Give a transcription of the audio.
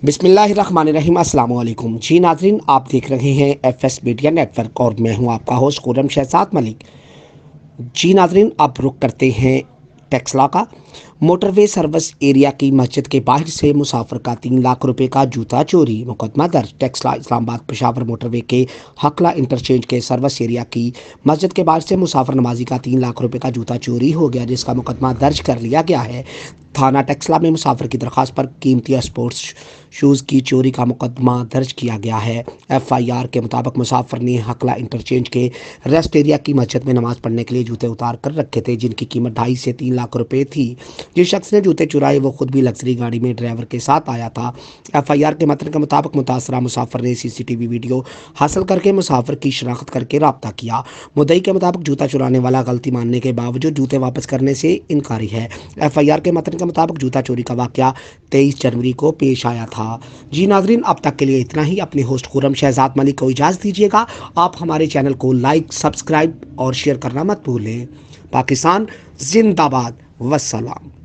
बिस्मिल्लाहिर्रहमानिर्रहीम। अस्सलाम वालेकुम। जी नाज़रीन, आप देख रहे हैं FS मीडिया नेटवर्क और मैं हूं आपका होस्ट खुर्रम शहजाद मलिक। जी नाज़रीन, अब रुख करते हैं टेक्सला का। मोटरवे सर्विस एरिया की मस्जिद के बाहर से मुसाफिर का 3 लाख रुपए का जूता चोरी, मुकदमा दर्ज। टेक्सला इस्लामाबाद पेशावर मोटरवे के हकला इंटरचेंज के सर्विस एरिया की मस्जिद के बाहर से मुसाफिर नमाजी का 3 लाख रुपए का जूता चोरी हो गया, जिसका मुकदमा दर्ज कर लिया गया है। थाना टेक्सला में मुसाफिर की दरख्वास्त पर कीमती स्पोर्ट्स शूज़ की चोरी का मुकदमा दर्ज किया गया है। FIR के मुताबिक मुसाफिर ने हकला इंटरचेंज के रेस्ट एरिया की मस्जिद में नमाज पढ़ने के लिए जूते उतार कर रखे थे, जिनकी कीमत 2.5 से 3 लाख रुपए थी। जिस शख्स ने जूते चुराए वो खुद भी लग्जरी गाड़ी में ड्राइवर के साथ आया था। FIR के मतन के मुताबिक मुतासरा मुसाफिर ने CCTV वीडियो हासिल करके मुसाफिर की शनाख्त करके रब्ता किया। मुद्दई के मुताबिक जूता चुराने वाला गलती मानने के बावजूद जूते वापस करने से इनकारी है। FIR के मतन के मुताबिक जूता चोरी का वाकया 23 जनवरी को पेश आया था। जी नाजरीन, अब तक के लिए इतना ही। अपने होस्ट खुर्रम शहजाद मलिक को इजाज़त दीजिएगा। आप हमारे चैनल को लाइक, सब्सक्राइब और शेयर करना मत भूलें। पाकिस्तान जिंदाबाद। वस्सलाम।